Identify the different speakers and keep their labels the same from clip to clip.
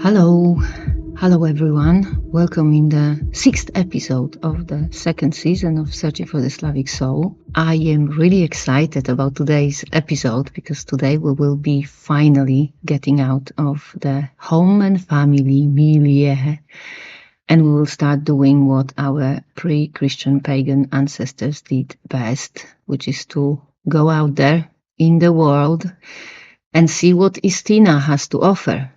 Speaker 1: Hello, hello everyone. Welcome in the 6th episode of the 2nd season of Searching for the Slavic Soul. I am really excited about today's episode because today we will be finally getting out of the home and family milieu, and we will start doing what our pre-Christian pagan ancestors did best, which is to go out there in the world and see what Istina has to offer.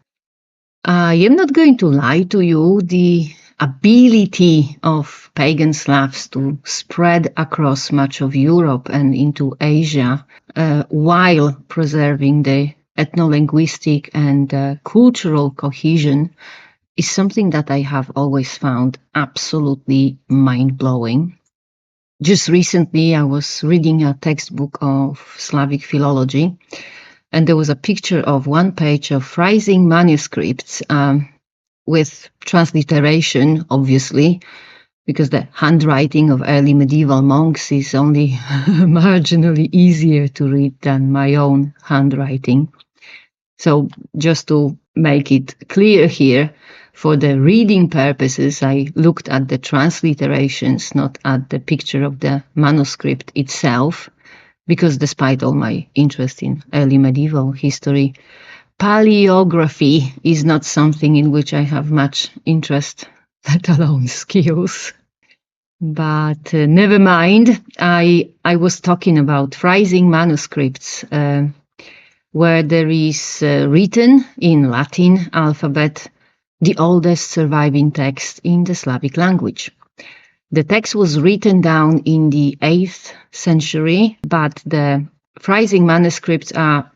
Speaker 1: I am not going to lie to you. The ability of pagan Slavs to spread across much of Europe and into Asia while preserving the ethno-linguistic and cultural cohesion is something that I have always found absolutely mind-blowing. Just recently, I was reading a textbook of Slavic philology, and there was a picture of one page of Frisby manuscripts with transliteration, obviously, because the handwriting of early medieval monks is only marginally easier to read than my own handwriting. So just to make it clear here, for the reading purposes, I looked at the transliterations, not at the picture of the manuscript itself, because despite all my interest in early medieval history, paleography is not something in which I have much interest, let alone skills. But never mind, I was talking about Frisby manuscripts, where there is written in Latin alphabet the oldest surviving text in the Slavic language. The text was written down in the 8th century, but the Frisby manuscripts are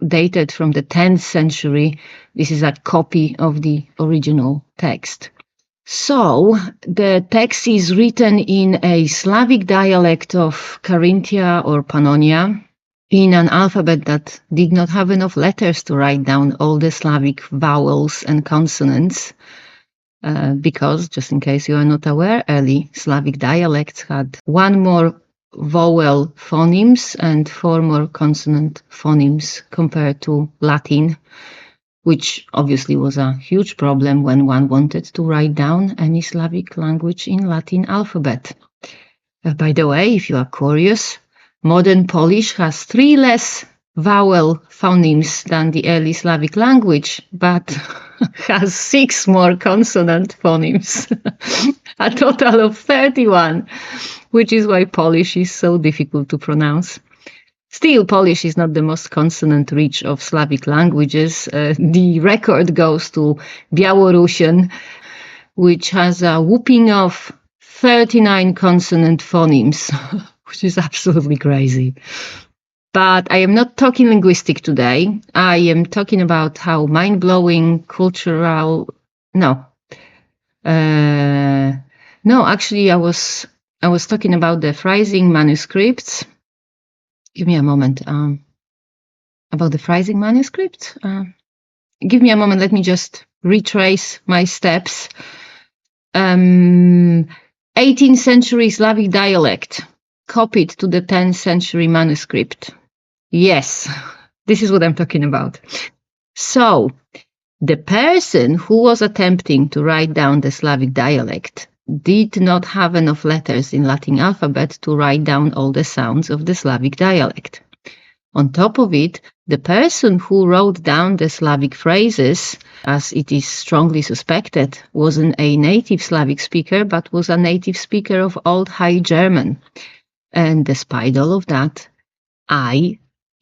Speaker 1: dated from the 10th century. This is a copy of the original text. So the text is written in a Slavic dialect of Carinthia or Pannonia, in an alphabet that did not have enough letters to write down all the Slavic vowels and consonants. Because, just in case you are not aware, early Slavic dialects had 1 more vowel phonemes and 4 more consonant phonemes compared to Latin, which obviously was a huge problem when one wanted to write down any Slavic language in Latin alphabet. By the way, if you are curious, modern Polish has 3 less vowel phonemes than the early Slavic language, but has 6 more consonant phonemes, a total of 31, which is why Polish is so difficult to pronounce. Still, Polish is not the most consonant-rich of Slavic languages. The record goes to Belarusian, which has a whopping of 39 consonant phonemes, which is absolutely crazy. But I am not talking linguistic today. I am talking about how mind-blowing cultural... actually, I was talking about the Frisby manuscripts. Give me a moment. About the Frisby manuscripts? Give me a moment. Let me just retrace my steps. 18th century Slavic dialect, copied to the 10th century manuscript. Yes, this is what I'm talking about. So, the person who was attempting to write down the Slavic dialect did not have enough letters in Latin alphabet to write down all the sounds of the Slavic dialect. On top of it, the person who wrote down the Slavic phrases, as it is strongly suspected, wasn't a native Slavic speaker, but was a native speaker of Old High German. And despite all of that,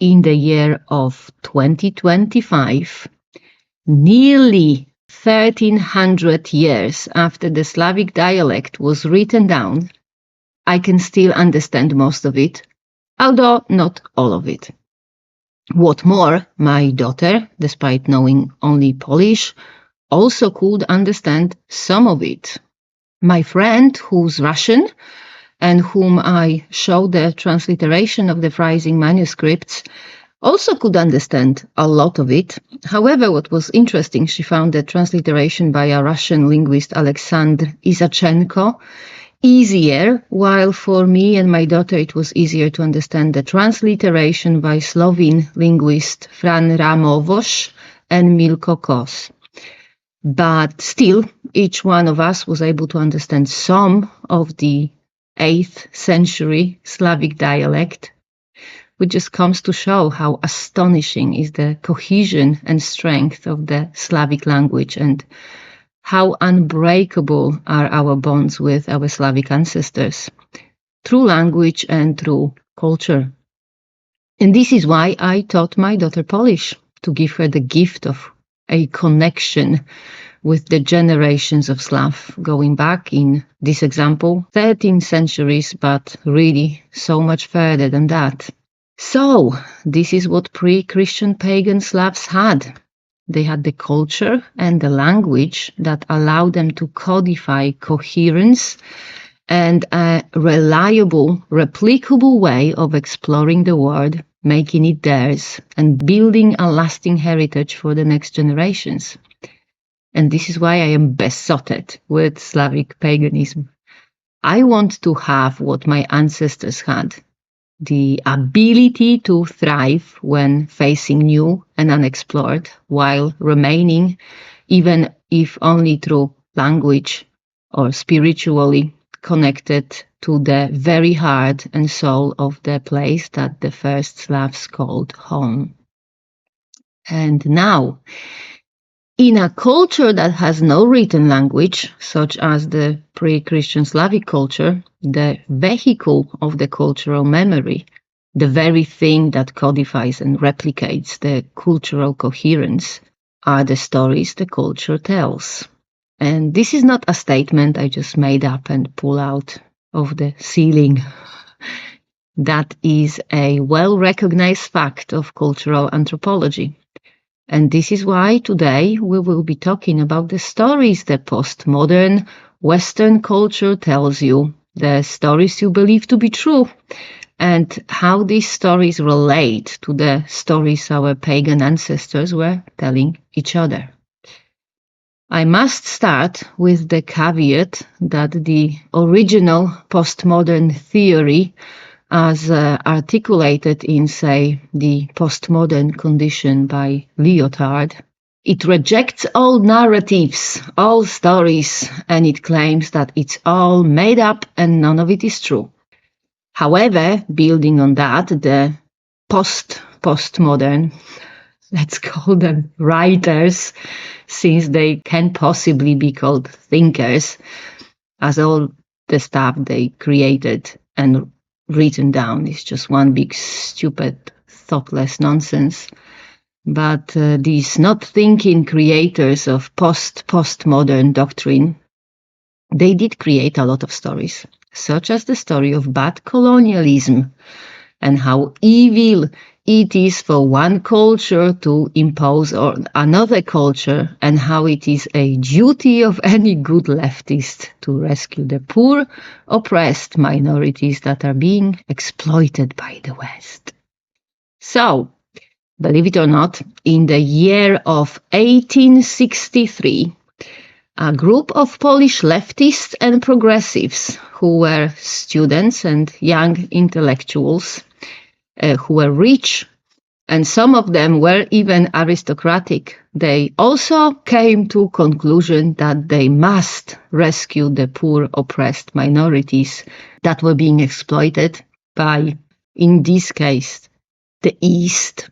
Speaker 1: in the year of 2025, nearly 1300 years after the Slavic dialect was written down, I can still understand most of it, although not all of it. What more, my daughter, despite knowing only Polish, also could understand some of it. My friend, who's Russian, and whom I showed the transliteration of the Frisby manuscripts, also could understand a lot of it. However, what was interesting, she found the transliteration by a Russian linguist, Alexander Isachenko, easier, while for me and my daughter it was easier to understand the transliteration by Slovene linguist Fran Ramovos and Milko Kos. But still, each one of us was able to understand some of the 8th century Slavic dialect, which just comes to show how astonishing is the cohesion and strength of the Slavic language, and how unbreakable are our bonds with our Slavic ancestors through language and through culture. And this is why I taught my daughter Polish, to give her the gift of a connection with the generations of Slav going back, in this example, 13 centuries, but really so much further than that. So, this is what pre-Christian pagan Slavs had. They had the culture and the language that allowed them to codify coherence and a reliable, replicable way of exploring the world, making it theirs, and building a lasting heritage for the next generations. And this is why I am besotted with Slavic paganism. I want to have what my ancestors had, the ability to thrive when facing new and unexplored, while remaining, even if only through language or spiritually, connected to the very heart and soul of the place that the first Slavs called home. And now, in a culture that has no written language, such as the pre-Christian Slavic culture, the vehicle of the cultural memory, the very thing that codifies and replicates the cultural coherence, are the stories the culture tells. And this is not a statement I just made up and pull out of the ceiling. That is a well-recognized fact of cultural anthropology. And this is why today we will be talking about the stories the postmodern Western culture tells you, the stories you believe to be true, and how these stories relate to the stories our pagan ancestors were telling each other. I must start with the caveat that the original postmodern theory, as articulated in, say, the postmodern condition by Lyotard, it rejects all narratives, all stories, and it claims that it's all made up and none of it is true. However, building on that, the postmodern, let's call them writers, since they can't possibly be called thinkers, as all the stuff they created and written down is just one big stupid, thoughtless nonsense. But these not thinking creators of postmodern doctrine, they did create a lot of stories, such as the story of bad colonialism and how evil it is for one culture to impose on another culture, and how it is a duty of any good leftist to rescue the poor, oppressed minorities that are being exploited by the West. So, believe it or not, in the year of 1863, a group of Polish leftists and progressives who were students and young intellectuals, who were rich, and some of them were even aristocratic, they also came to conclusion that they must rescue the poor, oppressed minorities that were being exploited by, in this case, the East.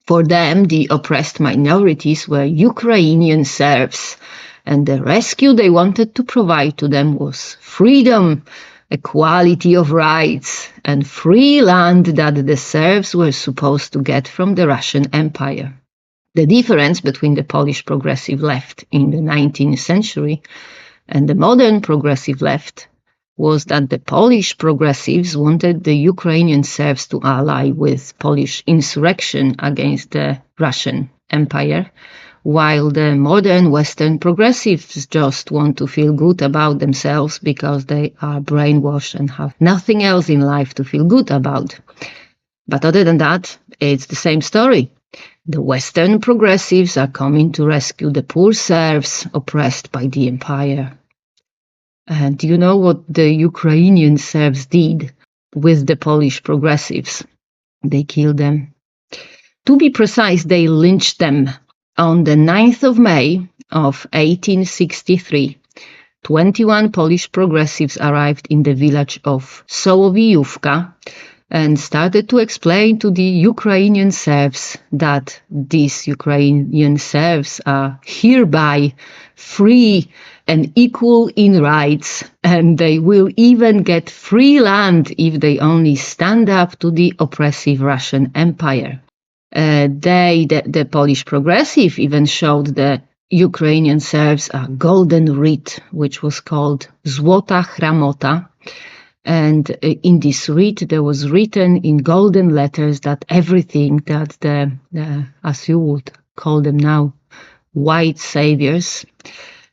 Speaker 1: For them, the oppressed minorities were Ukrainian Serbs, and the rescue they wanted to provide to them was freedom, equality of rights, and free land that the Serbs were supposed to get from the Russian Empire. The difference between the Polish progressive left in the 19th century and the modern progressive left was that the Polish progressives wanted the Ukrainian Serbs to ally with Polish insurrection against the Russian Empire, while the modern Western progressives just want to feel good about themselves because they are brainwashed and have nothing else in life to feel good about. But other than that, it's the same story. The Western progressives are coming to rescue the poor Serbs oppressed by the empire. And do you know what the Ukrainian Serbs did with the Polish progressives? They killed them. To be precise, they lynched them. On the 9th of May of 1863, 21 Polish progressives arrived in the village of Sołowijówka and started to explain to the Ukrainian serfs that these Ukrainian serfs are hereby free and equal in rights, and they will even get free land if they only stand up to the oppressive Russian Empire. The Polish progressive even showed the Ukrainian serfs a golden wreath, which was called Złota Hramota. And in this wreath, there was written in golden letters that everything that as you would call them now, white saviors,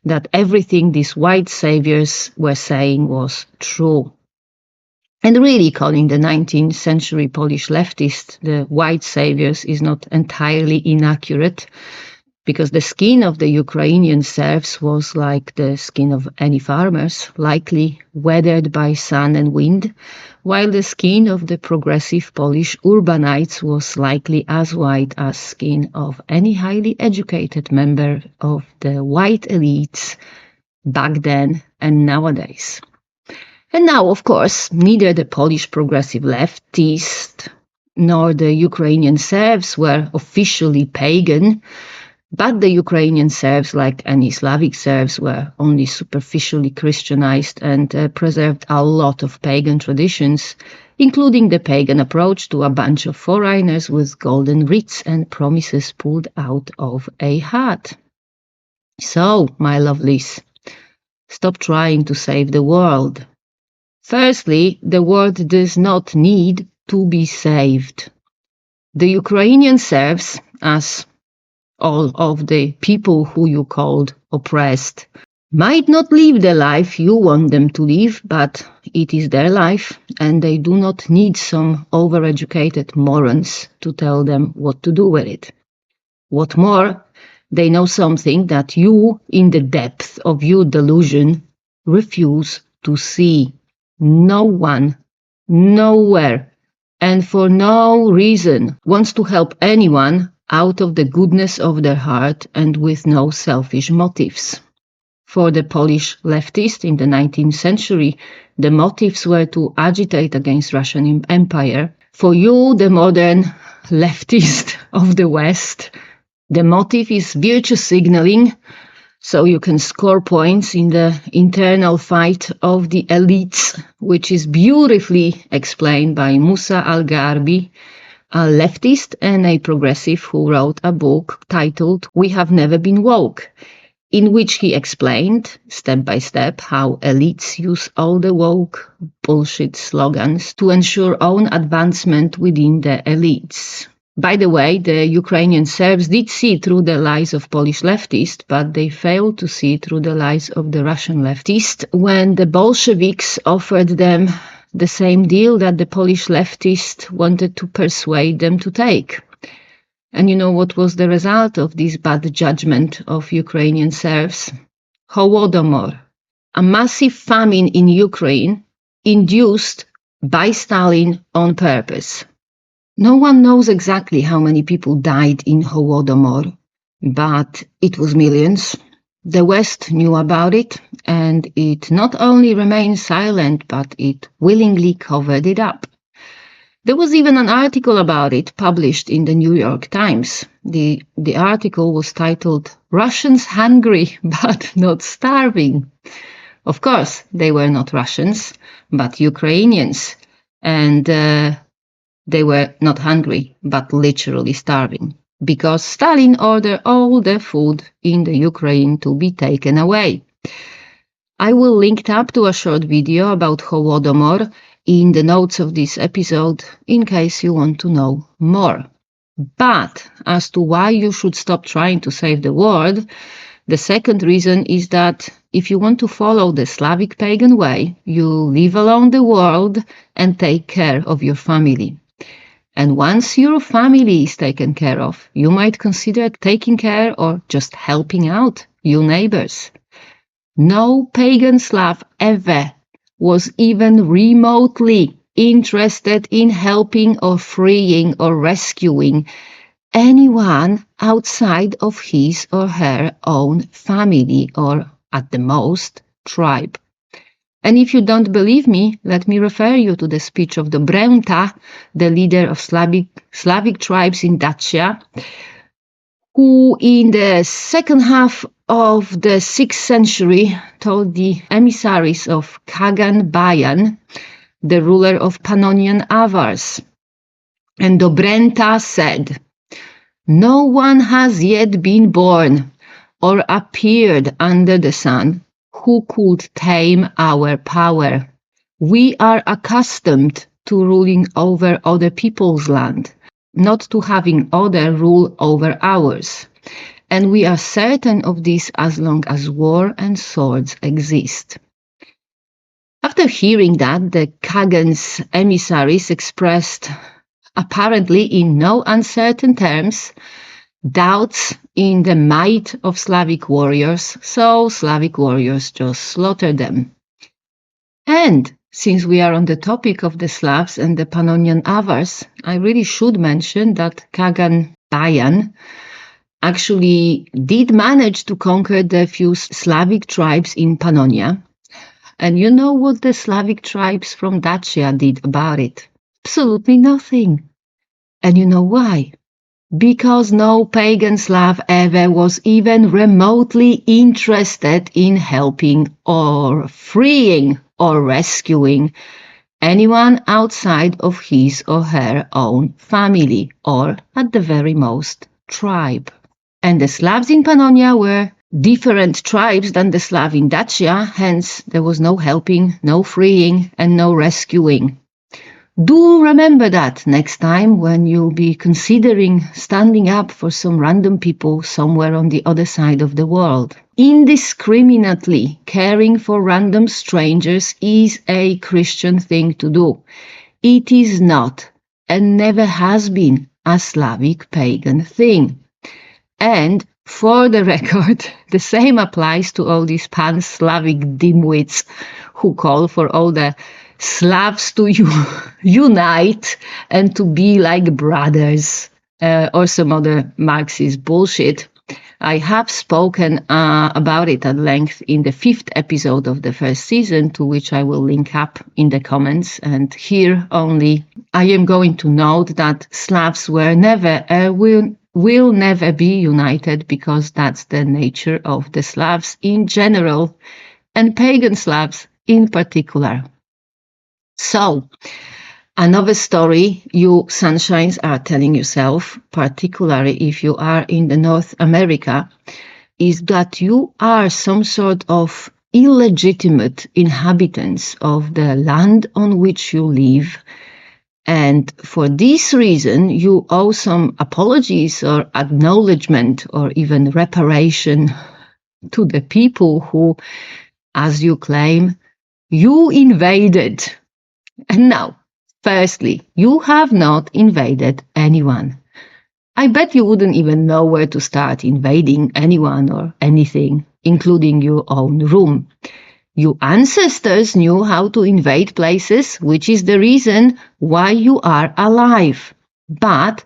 Speaker 1: that everything these white saviors were saying was true. And really calling the 19th century Polish leftists the white saviors is not entirely inaccurate, because the skin of the Ukrainian serfs was like the skin of any farmers, likely weathered by sun and wind, while the skin of the progressive Polish urbanites was likely as white as skin of any highly educated member of the white elites back then and nowadays. And now, of course, neither the Polish progressive leftist nor the Ukrainian serfs were officially pagan, but the Ukrainian serfs, like any Slavic serfs, were only superficially Christianized and preserved a lot of pagan traditions, including the pagan approach to a bunch of foreigners with golden wreaths and promises pulled out of a hat. So, my lovelies, stop trying to save the world. Firstly, the world does not need to be saved. The Ukrainian serfs, as all of the people who you called oppressed, might not live the life you want them to live, but it is their life, and they do not need some overeducated morons to tell them what to do with it. What more, they know something that you, in the depth of your delusion, refuse to see. No one, nowhere, and for no reason wants to help anyone out of the goodness of their heart and with no selfish motives. For the Polish leftists in the 19th century, the motives were to agitate against Russian Empire. For you, the modern leftist of the West, the motive is virtue signaling, so you can score points in the internal fight of the elites, which is beautifully explained by Musa al-Gharbi, a leftist and a progressive who wrote a book titled We Have Never Been Woke, in which he explained, step by step, how elites use all the woke bullshit slogans to ensure own advancement within the elites. By the way, the Ukrainian Serbs did see through the lies of Polish leftists, but they failed to see through the lies of the Russian leftists when the Bolsheviks offered them the same deal that the Polish leftists wanted to persuade them to take. And you know what was the result of this bad judgment of Ukrainian Serbs? Hołodomor, a massive famine in Ukraine induced by Stalin on purpose. No one knows exactly how many people died in Hołodomor, but it was millions. The West knew about it, and it not only remained silent, but it willingly covered it up. There was even an article about it published in the New York Times. The article was titled, "Russians Hungry but Not Starving." Of course, they were not Russians, but Ukrainians, and they were not hungry, but literally starving, because Stalin ordered all the food in the Ukraine to be taken away. I will link up to a short video about Hołodomor in the notes of this episode, in case you want to know more. But as to why you should stop trying to save the world, the second reason is that if you want to follow the Slavic pagan way, you leave alone the world and take care of your family. And once your family is taken care of, you might consider taking care or just helping out your neighbors. No pagan Slav ever was even remotely interested in helping or freeing or rescuing anyone outside of his or her own family, or at the most, tribe. And if you don't believe me, let me refer you to the speech of Dobręta, the leader of Slavic tribes in Dacia, who in the second half of the 6th century told the emissaries of Pagan Bayan, the ruler of Pannonian Avars. And Dobręta said, "No one has yet been born or appeared under the sun who could tame our power. We are accustomed to ruling over other people's land, not to having other rule over ours. And we are certain of this as long as war and swords exist." After hearing that, the Kagan's emissaries expressed, apparently in no uncertain terms, doubts in the might of Slavic warriors, so Slavic warriors just slaughtered them. And since we are on the topic of the Slavs and the Pannonian Avars, I really should mention that Pagan Bayan actually did manage to conquer the few Slavic tribes in Pannonia. And you know what the Slavic tribes from Dacia did about it? Absolutely nothing. And you know why? Because no pagan Slav ever was even remotely interested in helping or freeing or rescuing anyone outside of his or her own family, or at the very most, tribe. And the Slavs in Pannonia were different tribes than the Slav in Dacia, hence there was no helping, no freeing, and no rescuing. Do remember that next time when you'll be considering standing up for some random people somewhere on the other side of the world. Indiscriminately caring for random strangers is a Christian thing to do. It is not, and never has been, a Slavic pagan thing. And for the record, the same applies to all these pan-Slavic dimwits who call for all the Slavs to unite and to be like brothers, or some other Marxist bullshit. I have spoken about it at length in the 5th episode of the 1st season, to which I will link up in the comments. And here only I am going to note that Slavs were never, will never be united, because that's the nature of the Slavs in general, and pagan Slavs in particular. So, another story you sunshines are telling yourself, particularly if you are in the North America, is that you are some sort of illegitimate inhabitants of the land on which you live. And for this reason, you owe some apologies or acknowledgement or even reparation to the people who, as you claim, you invaded. And now, firstly, you have not invaded anyone. I bet you wouldn't even know where to start invading anyone or anything, including your own room. Your ancestors knew how to invade places, which is the reason why you are alive. But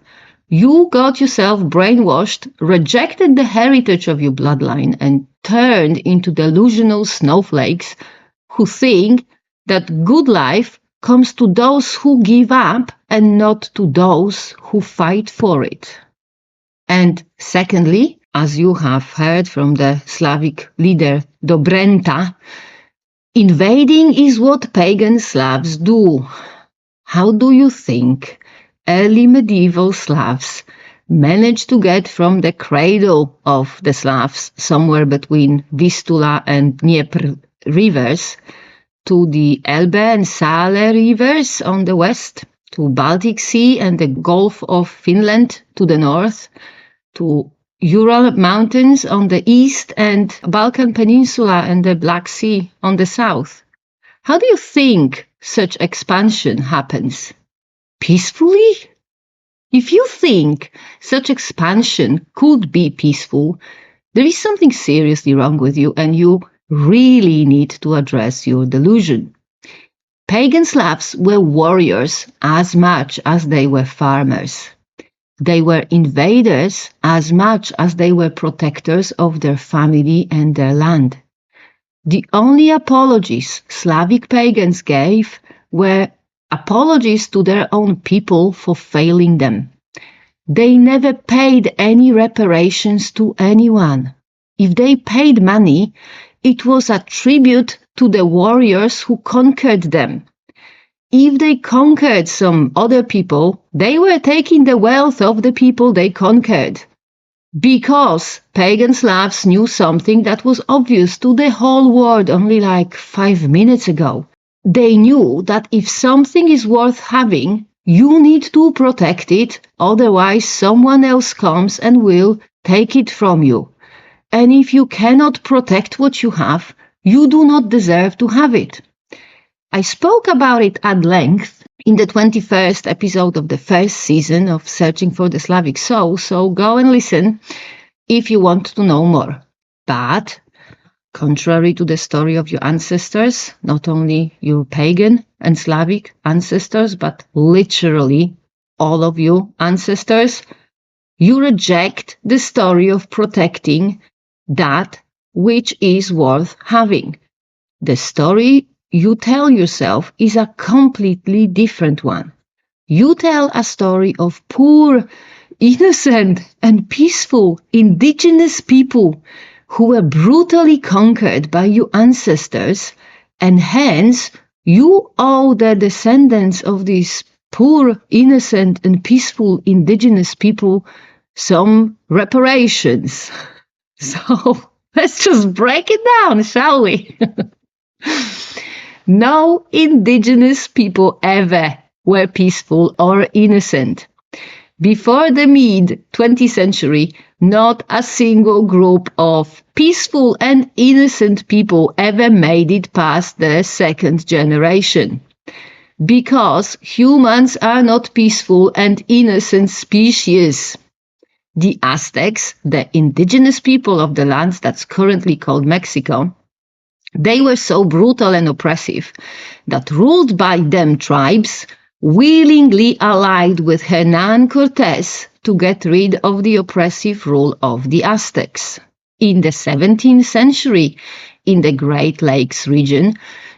Speaker 1: you got yourself brainwashed, rejected the heritage of your bloodline, and turned into delusional snowflakes who think that good life comes to those who give up and not to those who fight for it. And secondly, as you have heard from the Slavic leader Dobręta, invading is what pagan Slavs do. How do you think early medieval Slavs managed to get from the cradle of the Slavs, somewhere between Vistula and Dnieper rivers, to the Elbe and Saale rivers on the west, to Baltic Sea and the Gulf of Finland to the north, to Ural Mountains on the east and Balkan Peninsula and the Black Sea on the south? How do you think such expansion happens? Peacefully? If you think such expansion could be peaceful, there is something seriously wrong with you, and you really need to address your delusion. Pagan Slavs were warriors as much as they were farmers. They were invaders as much as they were protectors of their family and their land. The only apologies Slavic pagans gave were apologies to their own people for failing them. They never paid any reparations to anyone. If they paid money, it was a tribute to the warriors who conquered them. If they conquered some other people, they were taking the wealth of the people they conquered. Because pagan Slavs knew something that was obvious to the whole world only like 5 minutes ago. They knew that if something is worth having, you need to protect it, otherwise someone else comes and will take it from you. And if you cannot protect what you have, you do not deserve to have it. I spoke about it at length in the 21st episode of the first season of Searching for the Slavic Soul, so go and listen if you want to know more. But, contrary to the story of your ancestors, not only your pagan and Slavic ancestors, but literally all of you ancestors, you reject the story of protecting that which is worth having. The story you tell yourself is a completely different one. You tell a story of poor, innocent, and peaceful indigenous people who were brutally conquered by your ancestors, and hence you owe the descendants of these poor, innocent, and peaceful indigenous people some reparations. So let's just break it down, shall we? No indigenous people ever were peaceful or innocent. Before the mid-20th century, not a single group of peaceful and innocent people ever made it past the second generation. Because humans are not peaceful and innocent species. The Aztecs, the indigenous people of the land that's currently called Mexico, they were so brutal and oppressive that ruled by them tribes willingly allied with Hernán Cortés to get rid of the oppressive rule of the Aztecs. In the 17th century, in the Great Lakes region,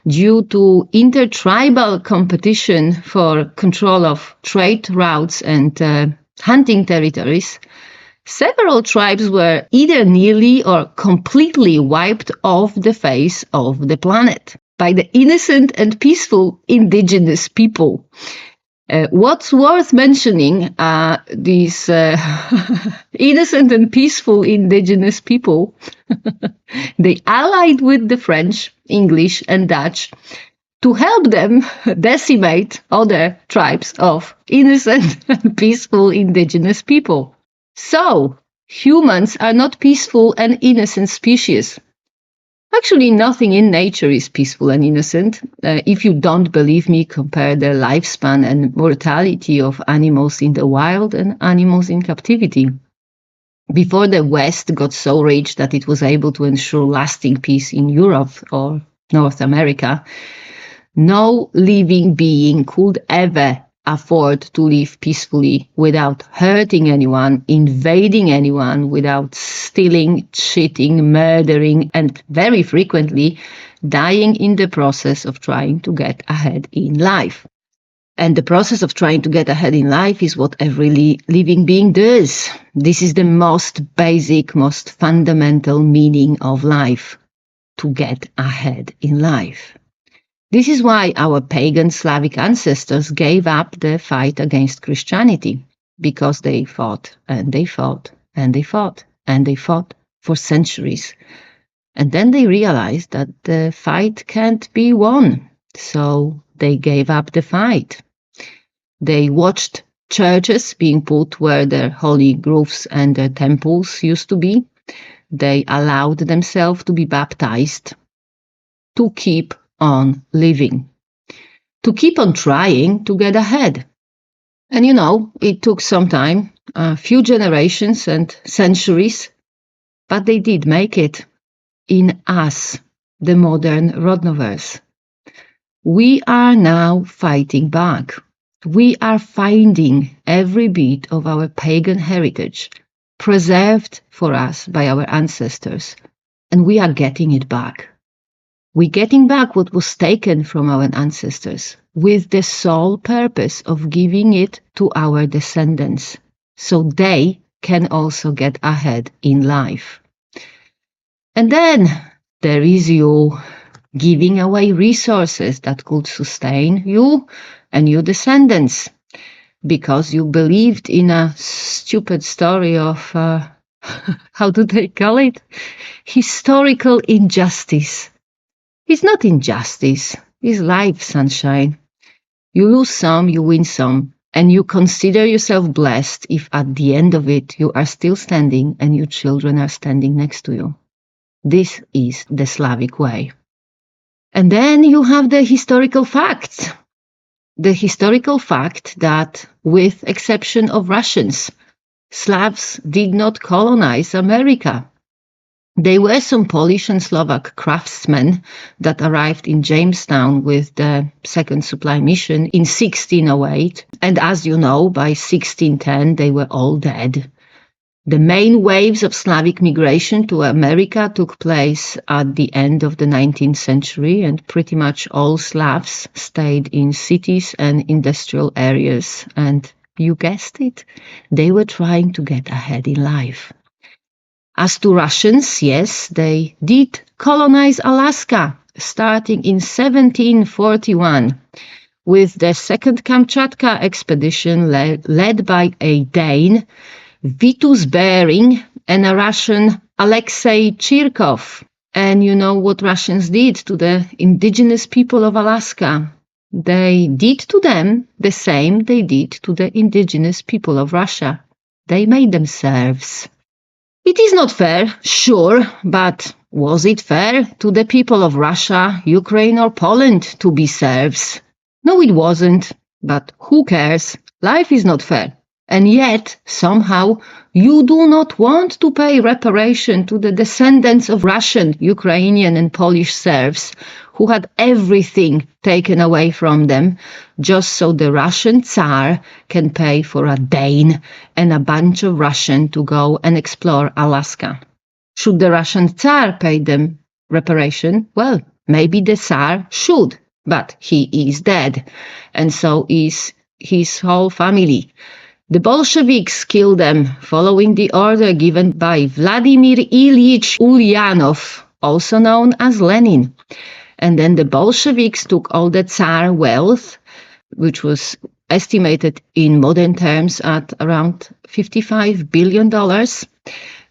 Speaker 1: due to intertribal competition for control of trade routes and hunting territories, several tribes were either nearly or completely wiped off the face of the planet by the innocent and peaceful indigenous people. What's worth mentioning, these innocent and peaceful indigenous people, they allied with the French, English, and Dutch to help them decimate other tribes of innocent and peaceful indigenous people. So, humans are not peaceful and innocent species. Actually, nothing in nature is peaceful and innocent. If you don't believe me, compare the lifespan and mortality of animals in the wild and animals in captivity. Before the West got so rich that it was able to ensure lasting peace in Europe or North America, no living being could ever afford to live peacefully without hurting anyone, invading anyone, without stealing, cheating, murdering, and very frequently dying in the process of trying to get ahead in life. And the process of trying to get ahead in life is what every living being does. This is the most basic, most fundamental meaning of life, to get ahead in life. This is why our pagan Slavic ancestors gave up the fight against Christianity, because they fought and they fought and they fought and they fought for centuries. And then they realized that the fight can't be won, so they gave up the fight. They watched churches being put where their holy groves and their temples used to be. They allowed themselves to be baptized to keep on living, to keep on trying to get ahead. And it took some time, a few generations and centuries, but they did make it. In us, the modern Rodnovers, we are now fighting back We are finding every bit of our pagan heritage preserved for us by our ancestors, and we are getting it back. We're getting back what was taken from our ancestors with the sole purpose of giving it to our descendants, so they can also get ahead in life. And then there is you giving away resources that could sustain you and your descendants, because you believed in a stupid story of, how do they call it? Historical injustice. It's not injustice, it's life, sunshine. You lose some, you win some, and you consider yourself blessed if at the end of it you are still standing and your children are standing next to you. This is the Slavic way. And then you have the historical facts. The historical fact that, with exception of Russians, Slavs did not colonize America. There were some Polish and Slovak craftsmen that arrived in Jamestown with the second supply mission in 1608. And as you know, by 1610, they were all dead. The main waves of Slavic migration to America took place at the end of the 19th century, and pretty much all Slavs stayed in cities and industrial areas. And you guessed it, they were trying to get ahead in life. As to Russians, yes, they did colonize Alaska, starting in 1741, with the second Kamchatka expedition led by a Dane, Vitus Bering, and a Russian, Alexei Chirkov. And you know what Russians did to the indigenous people of Alaska? They did to them the same they did to the indigenous people of Russia. They made them serfs. It is not fair, sure, but was it fair to the people of Russia, Ukraine, or Poland to be serfs? No, it wasn't, but who cares? Life is not fair. And yet, somehow, you do not want to pay reparation to the descendants of Russian, Ukrainian, and Polish serfs who had everything taken away from them, just so the Russian Tsar can pay for a Dane and a bunch of Russians to go and explore Alaska. Should the Russian Tsar pay them reparation? Well, maybe the Tsar should, but he is dead, and so is his whole family. The Bolsheviks killed them, following the order given by Vladimir Ilyich Ulyanov, also known as Lenin. And then the Bolsheviks took all the Tsar wealth, which was estimated in modern terms at around $55 billion.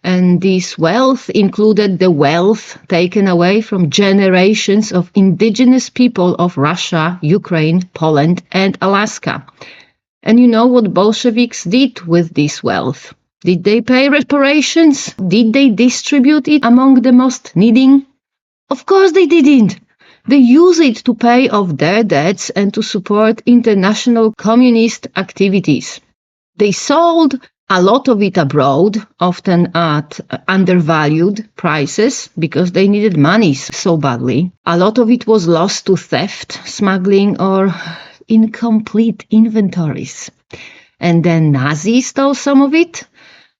Speaker 1: And this wealth included the wealth taken away from generations of indigenous people of Russia, Ukraine, Poland, and Alaska. And you know what Bolsheviks did with this wealth? Did they pay reparations? Did they distribute it among the most needing? Of course they didn't. They used it to pay off their debts and to support international communist activities. They sold a lot of it abroad, often at undervalued prices, because they needed money so badly. A lot of it was lost to theft, smuggling, or incomplete inventories. And then Nazis stole some of it.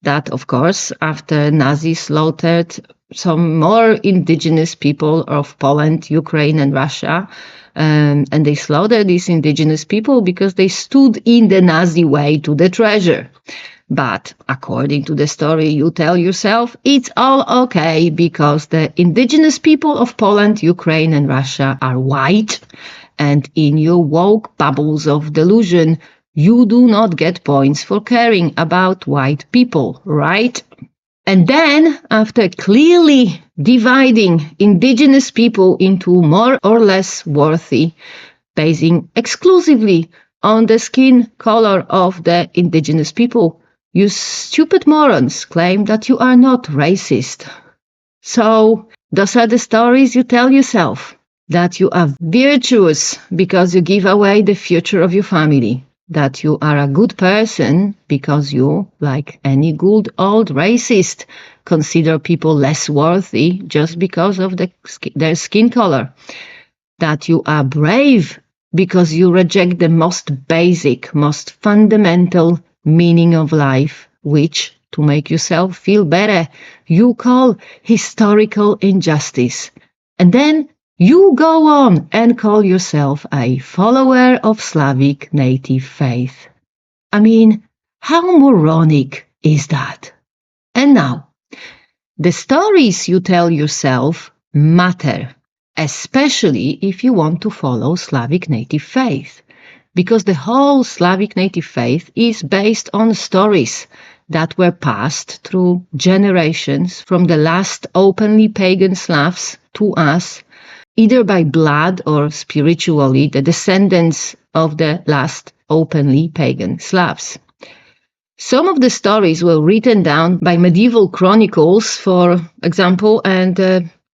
Speaker 1: That, of course, after Nazis slaughtered some more indigenous people of Poland, Ukraine, and Russia. And they slaughtered these indigenous people because they stood in the Nazi way to the treasure. But according to the story you tell yourself, it's all okay because the indigenous people of Poland, Ukraine, and Russia are white. And in your woke bubbles of delusion, you do not get points for caring about white people, right? And then, after clearly dividing indigenous people into more or less worthy, basing exclusively on the skin color of the indigenous people, you stupid morons claim that you are not racist. So, those are the stories you tell yourself. That you are virtuous because you give away the future of your family. That you are a good person because you, like any good old racist, consider people less worthy just because of their skin color. That you are brave because you reject the most basic, most fundamental meaning of life, which, to make yourself feel better, you call historical injustice. And then you go on and call yourself a follower of Slavic native faith. I mean, how moronic is that? And now, the stories you tell yourself matter, especially if you want to follow Slavic native faith, because the whole Slavic native faith is based on stories that were passed through generations from the last openly pagan Slavs to us, either by blood or spiritually, the descendants of the last openly pagan Slavs. Some of the stories were written down by medieval chronicles, for example, and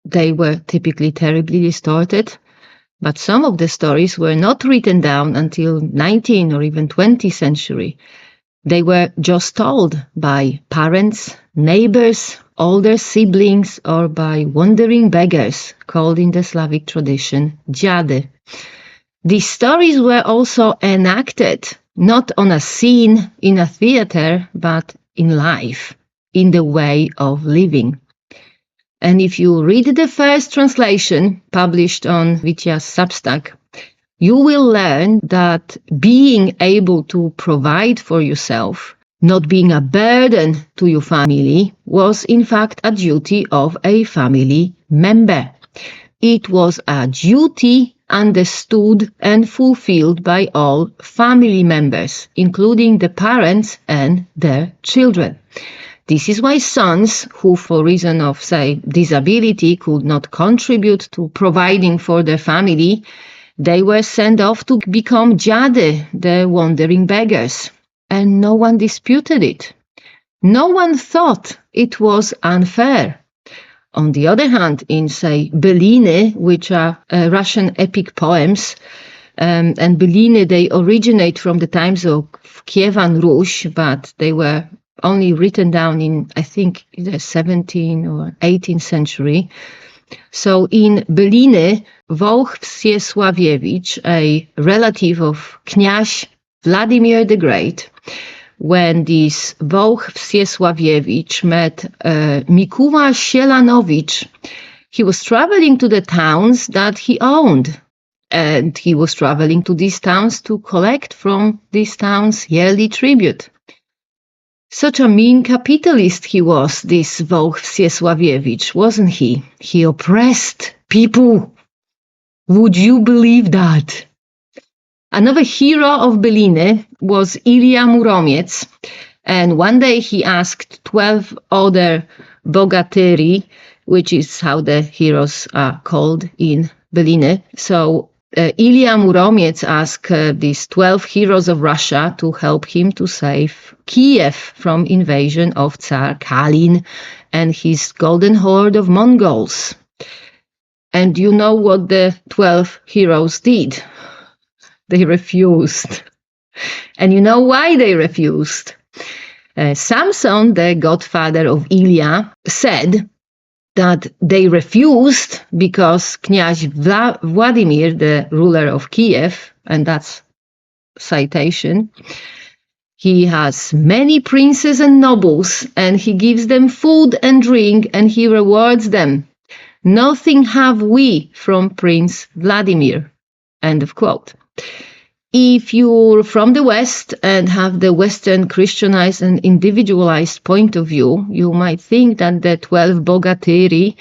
Speaker 1: they were typically terribly distorted. But some of the stories were not written down until 19th or even 20th century. They were just told by parents, neighbors, older siblings, or by wandering beggars, called in the Slavic tradition dziady. These stories were also enacted not on a scene in a theater, but in life, in the way of living. And if you read the first translation published on Vitya's Substack, you will learn that being able to provide for yourself, not being a burden to your family, was in fact a duty of a family member. It was a duty understood and fulfilled by all family members, including the parents and their children. This is why sons who, for reason of, say, disability, could not contribute to providing for their family, they were sent off to become dziady, the wandering beggars. And no one disputed it. No one thought it was unfair. On the other hand, in, say, Byliny, which are Russian epic poems, and Byliny, they originate from the times of Kievan Rus, but they were only written down in, I think, the 17th or 18th century. So in Byliny, Wołch Wsiesławiewicz, a relative of Kniaz Vladimir the Great, when this Wołch Wsiesławiewicz met Mikuła Sielanowicz, he was traveling to the towns that he owned. And he was traveling to these towns to collect from these towns yearly tribute. Such a mean capitalist he was, this Wołch Wsiesławiewicz, wasn't he? He oppressed people. Would you believe that? Another hero of Byliny was Ilya Muromiec, and one day he asked 12 other bogatyri, which is how the heroes are called in Byliny. So Ilya Muromiec asked these 12 heroes of Russia to help him to save Kiev from invasion of Tsar Kalin and his golden horde of Mongols. And you know what the 12 heroes did? They refused. And you know why they refused? Samson, the godfather of Ilya, said that they refused because Kniaz Vladimir, the ruler of Kiev, and that's citation, he has many princes and nobles, and he gives them food and drink, and he rewards them. Nothing have we from Prince Vladimir. End of quote. If you're from the West and have the Western Christianized and individualized point of view, you might think that the 12 bogatyri,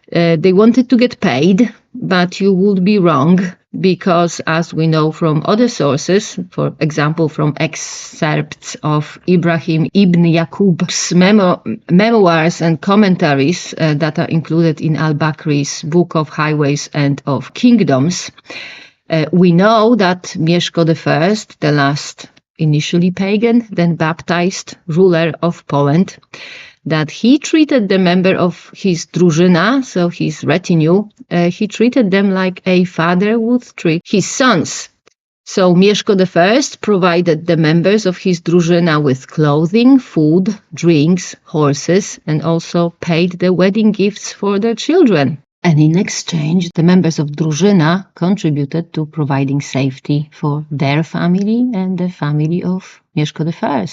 Speaker 1: they wanted to get paid, but you would be wrong, because as we know from other sources, for example from excerpts of Ibrahim ibn Yaqub's memoirs and commentaries that are included in al-Bakri's Book of Highways and of Kingdoms, we know that Mieszko I, the last initially pagan, then baptized ruler of Poland, that he treated the member of his drużyna, so his retinue, he treated them like a father would treat his sons. So Mieszko I provided the members of his drużyna with clothing, food, drinks, horses, and also paid the wedding gifts for their children. And in exchange, the members of drużyna contributed to providing safety for their family and the family of Mieszko I.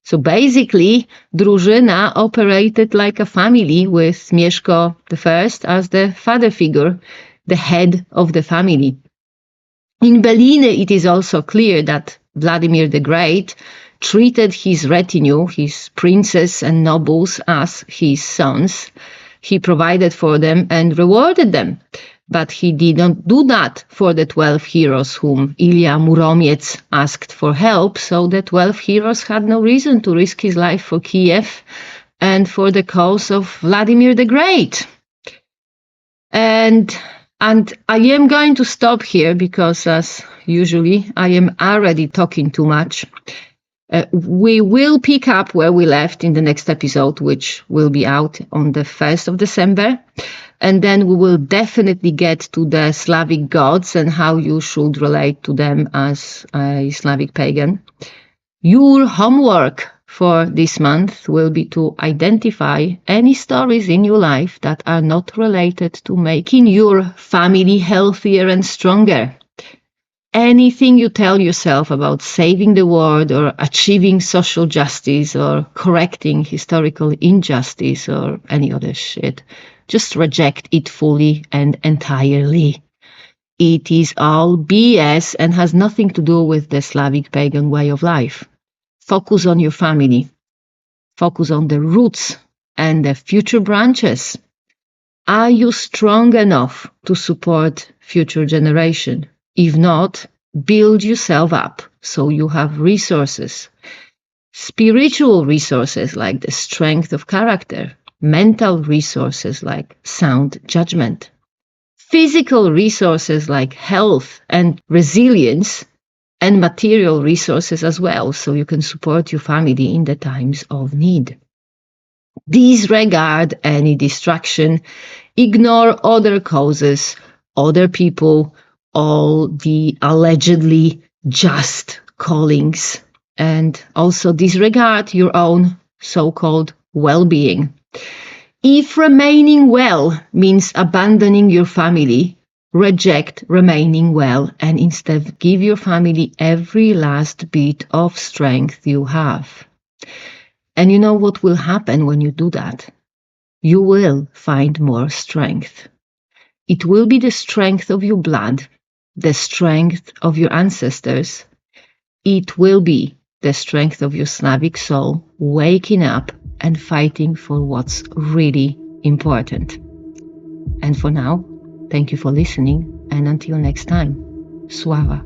Speaker 1: So basically, drużyna operated like a family with Mieszko I as the father figure, the head of the family. In Byliny, it is also clear that Vladimir the Great treated his retinue, his princes and nobles, as his sons. He provided for them and rewarded them. But he did not do that for the 12 heroes whom Ilya Muromiec asked for help, so the 12 heroes had no reason to risk his life for Kiev and for the cause of Vladimir the Great. And I am going to stop here because, as usually, I am already talking too much. We will pick up where we left in the next episode, which will be out on the 1st of December. And then we will definitely get to the Slavic gods and how you should relate to them as a Slavic pagan. Your homework for this month will be to identify any stories in your life that are not related to making your family healthier and stronger. Anything you tell yourself about saving the world or achieving social justice or correcting historical injustice or any other shit, just reject it fully and entirely. It is all BS and has nothing to do with the Slavic pagan way of life. Focus on your family. Focus on the roots and the future branches. Are you strong enough to support future generation? If not, build yourself up so you have resources. Spiritual resources like the strength of character, mental resources like sound judgment, physical resources like health and resilience, and material resources as well, so you can support your family in the times of need. Disregard any distraction, ignore other causes, other people, all the allegedly just callings, and also disregard your own so-called well-being. If remaining well means abandoning your family, reject remaining well and instead give your family every last bit of strength you have. And you know what will happen when you do that? You will find more strength. It will be the strength of your blood, the strength of your ancestors. It will be the strength of your Slavic soul waking up and fighting for what's really important. And for now, thank you for listening, and until next time, Sława.